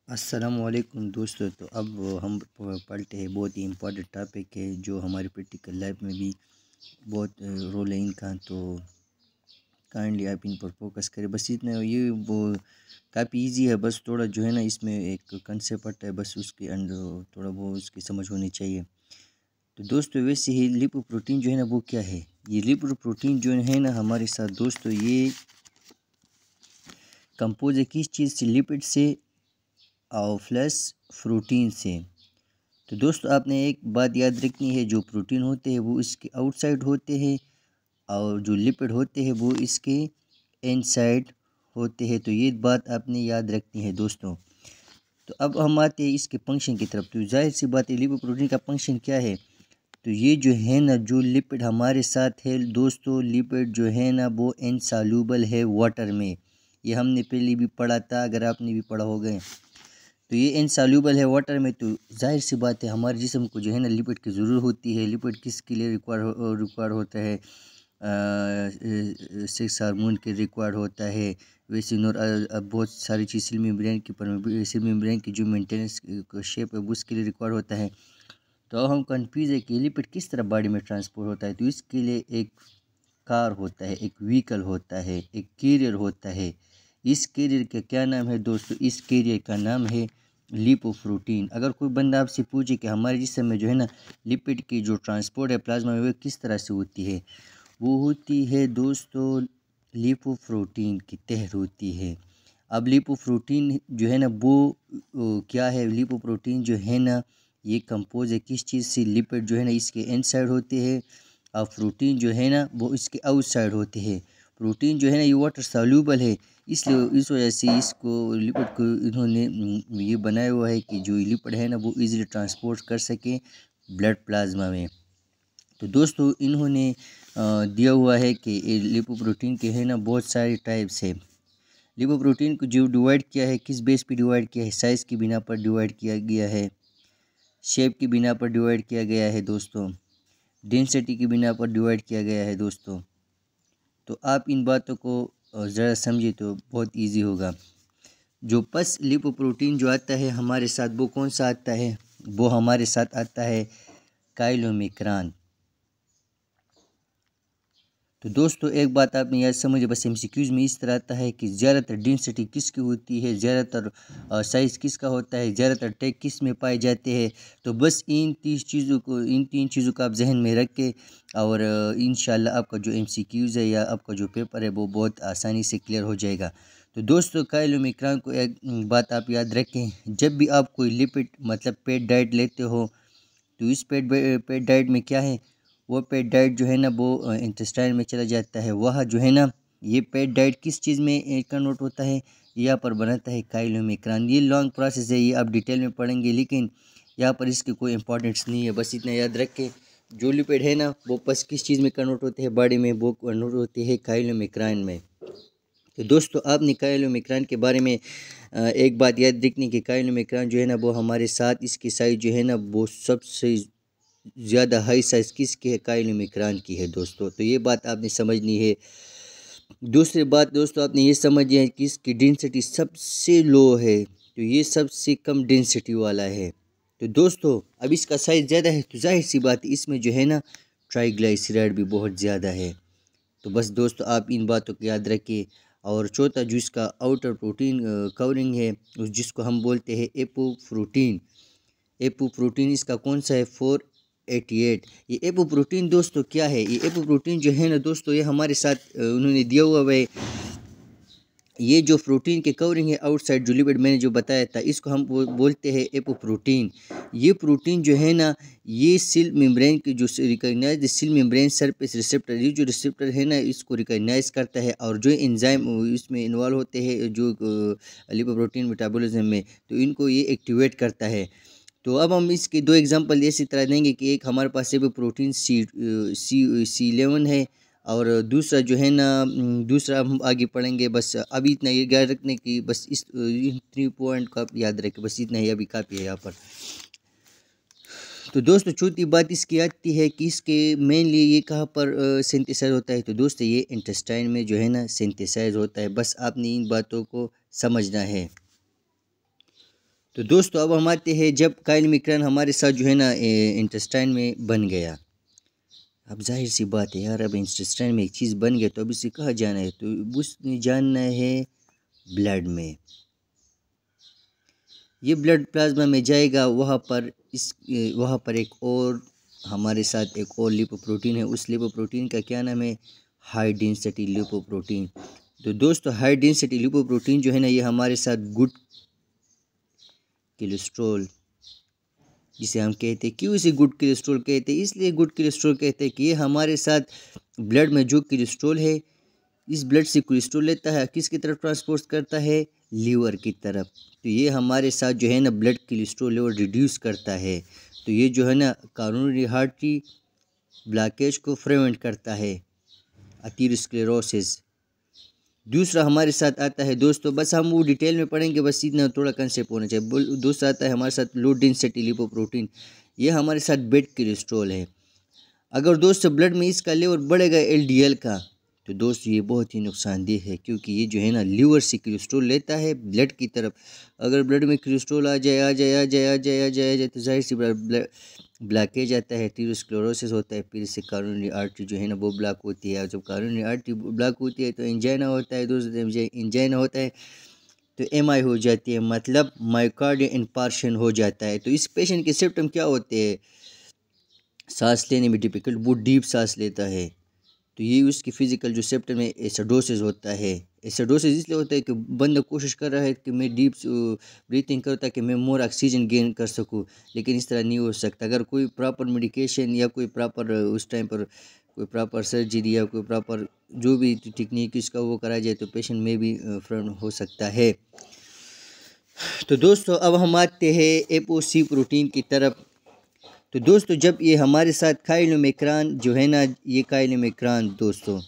अस्सलामुअलैकुम दोस्तों। तो अब हम पढ़ते हैं, बहुत ही इम्पोर्टेंट टॉपिक है जो हमारी प्रैक्टिकल लाइफ में भी बहुत रोल है इनका। तो काइंडली आप इन पर फोकस करें, बस इतना। ये वो काफ़ी इजी है, बस थोड़ा जो है ना इसमें एक कंसेप्ट आता है, बस उसके अंदर थोड़ा वो उसकी समझ होनी चाहिए। तो दोस्तों वैसे ही लिपोप्रोटीन जो है ना वो क्या है। ये लिपोप्रोटीन जो है ना हमारे साथ दोस्तों ये कंपोज है किस चीज़ से, लिपिड से और प्लस प्रोटीन से। तो दोस्तों आपने एक बात याद रखनी है, जो प्रोटीन होते हैं वो इसके आउटसाइड होते हैं और जो लिपिड होते हैं वो इसके इनसाइड होते हैं। तो ये बात आपने याद रखनी है दोस्तों। तो अब हम आते हैं इसके फंक्शन की तरफ। तो जाहिर सी बात है लिपोप्रोटीन का फंक्शन क्या है। तो ये जो है ना जो लिपिड हमारे साथ है दोस्तों, लिपिड जो है ना वो इनसॉल्यूबल है वाटर में। ये हमने पहले भी पढ़ा था, अगर आपने भी पढ़ा होगा। तो ये इनसॉल्यूबल है वाटर में। तो जाहिर सी बात है हमारे जिस्म को जो है ना लिपिड की ज़रूरत होती है। लिपिड किसके लिए रिक्वायर होता है, सेक्स हार्मोन के रिक्वायर्ड होता है। वैसे और अब बहुत सारी चीज़ सेल मेम्ब्रेन की सेल मेम्ब्रेन की जो मेंटेनेंस शेप है वो उसके लिए रिक्वायर होता है। तो अब हम कंफ्यूज है कि लिपिड किस तरह बॉडी में ट्रांसपोर्ट होता है। तो इसके लिए एक कार होता है, एक व्हीकल होता है, एक कैरियर होता है। इस कैरियर का क्या नाम है दोस्तों, इस कैरियर का नाम है लिपोप्रोटीन। अगर कोई बंदा आपसे पूछे कि हमारे जिस्म में जो है ना लिपिड की जो ट्रांसपोर्ट है प्लाज्मा में वो किस तरह से होती है, वो होती है दोस्तों लिपोप्रोटीन के तहत होती है। अब लिपोप्रोटीन जो है ना वो क्या है, लिपोप्रोटीन जो है ना ये कंपोज है किस चीज़ से, लिपिड जो है ना इसके इनसाइड होते हैं और प्रोटीन जो है ना वो इसके आउटसाइड होते हैं। प्रोटीन जो है ना ये वाटर सॉल्यूबल है, इसलिए इस वजह से इसको लिपिड को इन्होंने ये बनाया हुआ है कि जो लिपिड है ना वो इजीली ट्रांसपोर्ट कर सके ब्लड प्लाज्मा में। तो दोस्तों इन्होंने दिया हुआ है कि लिपोप्रोटीन के है ना बहुत सारे टाइप्स है। लिपोप्रोटीन को जो डिवाइड किया है किस बेस पे डिवाइड किया है, साइज़ की बिना पर डिवाइड किया गया है, शेप की बिना पर डिवाइड किया गया है दोस्तों, डेंसिटी की बिना पर डिवाइड किया गया है दोस्तों। तो आप इन बातों को ज़रा समझिए तो बहुत इजी होगा। जो पस लिपोप्रोटीन जो आता है हमारे साथ वो कौन सा आता है, वो हमारे साथ आता है काइलोमेक्रान। तो दोस्तों एक बात आपने याद समझिए, बस एमसीक्यूज़ में इस तरह आता है कि ज़्यादातर डेंसिटी किसकी होती है, ज़्यादातर साइज़ किसका होता है, ज़्यादातर टैग किस में पाए जाते हैं। तो बस इन तीन चीज़ों को आप जहन में रख के और इंशाल्लाह आपका जो एमसीक्यूज़ है या आपका जो पेपर है वो बहुत आसानी से क्लियर हो जाएगा। तो दोस्तों काइलोमेक्रान को एक बात आप याद रखें, जब भी आप कोई लिपिड मतलब पेट डाइट लेते हो तो इस पेट डाइट में क्या है, वो पेट डाइट जो है ना वो इंटेस्टाइन में चला जाता है। वह जो है ना ये पेट डाइट किस चीज़ में कन्वर्ट होता है, यहाँ पर बनाता है काइलोमेक्रान। ये लॉन्ग प्रोसेस है, ये आप डिटेल में पढ़ेंगे, लेकिन यहाँ पर इसकी कोई इंपॉर्टेंस नहीं है। बस इतना याद रख के जो लिपिड है ना वो बस किस चीज़ में कन्वर्ट होते हैं बॉडी में, वो कन्वर्ट होते हैं काइलोमेक्रान में। तो दोस्तों आपने काइलोमेक्रान के बारे में एक बात याद रखनी कि काइलोमेक्रान जो है ना वो हमारे साथ इसकी साइज़ जो है ना वो सबसे ज़्यादा हाई साइज़ किसकी है, काइलोमेक्रान की है दोस्तों। तो ये बात आपने समझनी है। दूसरी बात दोस्तों आपने ये समझनी है कि इसकी डेंसिटी सबसे लो है, तो ये सबसे कम डेंसिटी वाला है। तो दोस्तों अब इसका साइज़ ज़्यादा है तो जाहिर सी बात है इसमें जो है ना ट्राइग्लिसराइड भी बहुत ज़्यादा है। तो बस दोस्तों आप इन बातों को याद रखिए। और चौथा जो इसका आउटर प्रोटीन कवरिंग है जिसको हम बोलते हैं एपोप्रोटीन। एपोप्रोटीन इसका कौन सा है, 488। ये एपोप्रोटीन दोस्तों क्या है, ये एपोप्रोटीन जो है ना दोस्तों ये हमारे साथ उन्होंने दिया हुआ है। ये जो प्रोटीन के कवरिंग है आउटसाइड जो लिपिड मैंने जो बताया था इसको हम बोलते हैं एपोप्रोटीन। ये प्रोटीन जो है ना ये सेल मेम्ब्रेन की जो recognise cell membrane surface receptor, ये जो रिसेप्टर है ना इसको रिकॉग्नाइज करता है और जो एंजाइम इसमें इन्वॉल्व होते हैं जो लिपोप्रोटीन मेटाबॉलिज्म में, तो इनको ये एक्टिवेट करता है। तो अब हम इसके दो एग्जांपल इसी तरह देंगे कि एक हमारे पास एपोप्रोटीन C11 है और दूसरा जो है ना दूसरा हम आगे पढ़ेंगे। बस अभी इतना ये याद रखने की, बस इस 3 पॉइंट को आप याद रखें, बस इतना ही अभी काफ़ी है यहाँ पर। तो दोस्तों चौथी बात इसकी आती है कि इसके मेनली ये कहाँ पर सिंथेसाइज होता है। तो दोस्तों ये इंटेस्टाइन में जो है ना सिंथेसाइज होता है। बस आपने इन बातों को समझना है। तो दोस्तों अब हम आते हैं जब काइलमिक्रॉन हमारे साथ जो है ना इंटेस्टाइन में बन गया। अब जाहिर सी बात है यार, अब इंटेस्टाइन में एक चीज़ बन गया तो अब इसे कहाँ जाना है, तो उसने जानना है ब्लड में। ये ब्लड प्लाज्मा में जाएगा, वहाँ पर एक और हमारे साथ एक और लिपोप्रोटीन है। उस लिपोप्रोटीन का क्या नाम है, हाई डेंसिटी लिपोप्रोटीन। तो दोस्तों हाई डेंसिटी लिपोप्रोटीन जो है ना, ये हमारे साथ गुड कोलेस्ट्रॉल जिसे हम कहते हैं, क्यों इसे गुड कोलेस्ट्रॉल कहते हैं, इसलिए गुड कोलेस्ट्रॉल कहते हैं कि ये हमारे साथ ब्लड में जो कोलेस्ट्रॉल है, इस ब्लड से कोलेस्ट्रॉल लेता है, किसकी तरफ ट्रांसपोर्ट करता है, लीवर की तरफ। तो ये हमारे साथ जो है ना ब्लड कोलेस्ट्रॉल लेवल रिड्यूस करता है। तो ये जो है ना कॉरोनरी आर्टरी ब्लॉकेज को प्रिवेंट करता है, एथेरोस्क्लेरोसिस। दूसरा हमारे साथ आता है दोस्तों, बस हम वो डिटेल में पढ़ेंगे, बस इतना थोड़ा कंसेप्ट होना चाहिए। दूसरा आता है हमारे साथ लो डेंसिटी लिपोप्रोटीन। ये हमारे साथ बेड कोलेस्ट्रॉल है। अगर दोस्तों ब्लड में इसका लेवल बढ़ेगा एलडीएल का, तो दोस्तों ये बहुत ही नुकसानदेह है, क्योंकि ये जो है ना लीवर से कोलेस्ट्रॉल लेता है ब्लड की तरफ। अगर ब्लड में कोलेस्ट्रॉल आ जाए तो जाहिर सी ब्लॉकेज आता है, एथेरोस्क्लेरोसिस होता है, फिर इससे कॉरोनरी आर्टरी जो है ना वो ब्लॉक होती है। और जब कॉरोनरी आर्टरी ब्लॉक होती है तो एंजाइना होता है दोस्तों। एंजाइना होता है तो एमआई हो जाती है, मतलब मायोकार्डियल इंफार्क्शन हो जाता है। तो इस पेशेंट के सिम्टम क्या होते हैं, सांस लेने में डिफिकल्ट, वो डीप सांस लेता है। तो ये उसकी फिजिकल जो सिम्टम है, एसिडोसिस होता है। एसिडोसिस इसलिए होता है कि बंदा कोशिश कर रहा है कि मैं डीप ब्रीथिंग करूँ ताकि मैं मोर ऑक्सीजन गेन कर सकूँ, लेकिन इस तरह नहीं हो सकता। अगर कोई प्रॉपर मेडिकेशन या कोई प्रॉपर उस टाइम पर कोई प्रॉपर सर्जरी या कोई प्रॉपर जो भी टेक्निक इसका वो करा जाए तो पेशेंट में भी फ्रेंड हो सकता है। तो दोस्तों अब हम आते हैं एपोसी प्रोटीन की तरफ। तो दोस्तों जब ये हमारे साथ काइलोमेक्रान जो है ना, ये काइलोमेक्रान दोस्तों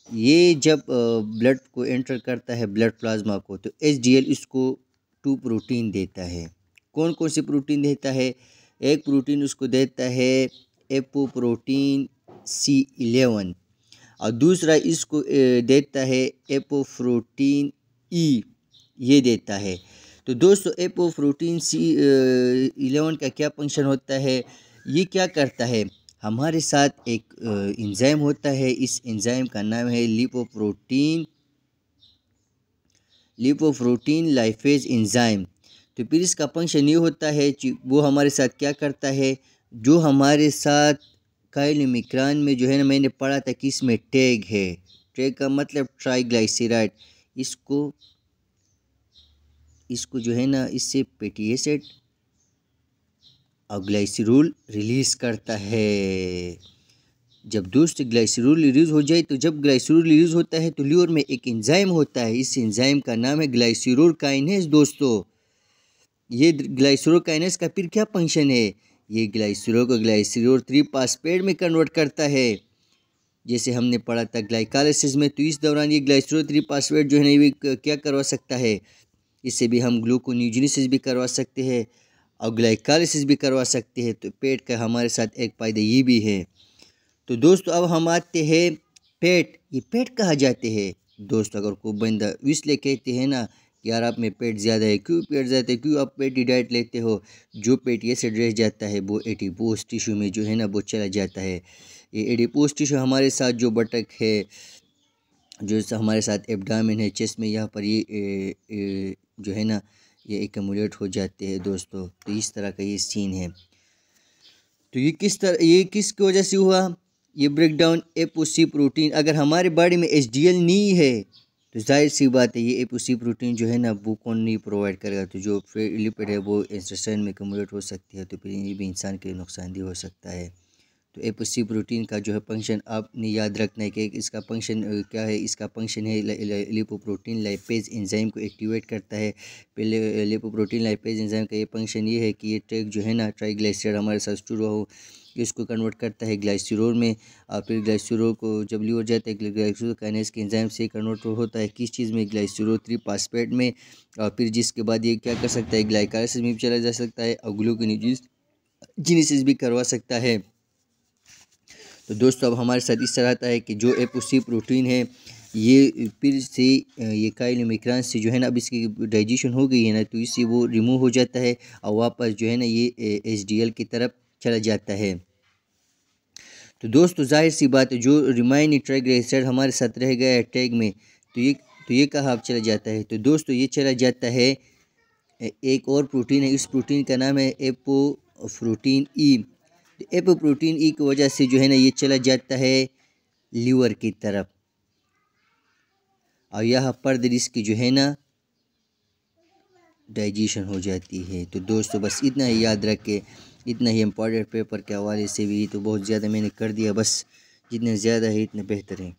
ये जब ब्लड को एंटर करता है, ब्लड प्लाज्मा को, तो एचडीएल इसको 2 प्रोटीन देता है। कौन कौन सी प्रोटीन देता है, एक प्रोटीन उसको देता है एपोप्रोटीन C11, और दूसरा इसको देता है एपोप्रोटीन ई, ये देता है। तो दोस्तों एपोप्रोटीन C11 का क्या फंक्शन होता है, ये क्या करता है, हमारे साथ एक एंजाइम होता है, इस एंजाइम का नाम है लिपोप्रोटीन लाइपेज एंजाइम। तो फिर इसका फंक्शन ये होता है कि वो हमारे साथ क्या करता है, जो हमारे साथ काइलोमेक्रान में जो है ना, मैंने पढ़ा था कि इसमें टैग है, टैग का मतलब ट्राइग्लाइसराइड, इसको जो है ना इससे फैटी एसिड और ग्लाइसरॉल रिलीज़ करता है। जब दोस्त ग्लाइसरॉल रिलीज़ हो जाए, तो जब ग्लाइसरॉल रिलीज़ होता है तो लीवर में एक एंजाइम होता है, इस एंजाइम का नाम है ग्लाइसरॉल काइनेज। दोस्तों ये ग्लाइसरॉल काइनेज का फिर क्या फंक्शन है, ये ग्लाइसरॉल को ग्लाइसरॉल 3-फॉस्फेट में कन्वर्ट करता है, जैसे हमने पढ़ा था ग्लाइकोलाइसिस में। तो इस दौरान ये ग्लाइसरॉल 3-फॉस्फेट जो है ना, ये क्या करवा सकता है, इससे भी हम ग्लूकोन्यूजेनेसिस भी करवा सकते हैं और ग्लाइकोलाइसिस भी करवा सकते हैं। तो पेट का हमारे साथ एक फ़ायदा ये भी है। तो दोस्तों अब हम आते हैं पेट, ये पेट कहाँ जाते हैं दोस्तों, अगर कोई बंदा इसलिए कहते हैं ना कि यार आप में पेट ज़्यादा है, क्यों पेट ज़्यादा है, क्यों आप पेटी डाइट लेते हो, जो पेट ऐसे रह जाता है वो एडिपोज टिश्यू में जो है ना वो चला जाता है। ये एडिपोज टिश्यू हमारे साथ जो बटक है, जो हमारे साथ एब्डामिन है, चेस्ट में, यहाँ पर ये जो है ना ये एकमुलेट हो जाते हैं दोस्तों। तो इस तरह का ये सीन है। तो ये किसकी वजह से हुआ, ये ब्रेक डाउन एपोसी प्रोटीन। अगर हमारे बॉडी में एचडीएल नहीं है तो जाहिर सी बात है ये एपोसी प्रोटीन जो है ना वो कौन नहीं प्रोवाइड करेगा, तो जो लिपिड है वो इंटेस्टाइन में कम्युलेट हो सकती है, तो फिर ये भी इंसान के लिए नुकसानदेह हो सकता है। तो एपोसी प्रोटीन का जो है फंक्शन आपने याद रखना है कि इसका फंक्शन क्या है, इसका फंक्शन है लिपोप्रोटीन लाइपेज एंजाइम को एक्टिवेट करता है। पहले लिपोप्रोटीन लाइपेज एंजाइम का ये फंक्शन ये है कि ये ट्रैक जो है ना ट्राइग्लाइसराइड हमारे साथ स्टोर हो, इसको कन्वर्ट करता है ग्लाइसरॉल में, और फिर ग्लाइसरॉल को जब लीवर जाता है ग्लाइसरॉल काइनेज के एंजाइम से कन्वर्ट होता है किस चीज़ में, ग्लाइसरॉल 3-फॉस्फेट में, और फिर जिसके बाद ये क्या कर सकता है, ग्लाइकोलाइसिस में भी चला जा सकता है और ग्लूकोनेयोजेनेसिस भी करवा सकता है। तो दोस्तों अब हमारे साथ इस तरह आता है कि जो एपोसी प्रोटीन है ये फिर से ये काइलोमेक्रान से जो है ना, अब इसकी डाइजेशन हो गई है ना, तो इससे वो रिमूव हो जाता है और वापस जो है ना ये HDL की तरफ चला जाता है। तो दोस्तों जाहिर सी बात है, जो रिमाइनिंग ट्राइग्लिसराइड हमारे साथ रह गया है टैग में, तो ये कहाँ अब चला जाता है। तो दोस्तों ये चला जाता है एक और प्रोटीन है, इस प्रोटीन का नाम है एपोप्रोटीन ई। एपोप्रोटीन ई की वजह से जो है ना ये चला जाता है लीवर की तरफ और यहाँ पर इसकी जो है ना डाइजेशन हो जाती है। तो दोस्तों बस इतना ही याद रखें, इतना ही इम्पॉर्टेंट पेपर के हवाले से भी तो बहुत ज़्यादा मैंने कर दिया, बस जितने ज़्यादा है इतने बेहतर है।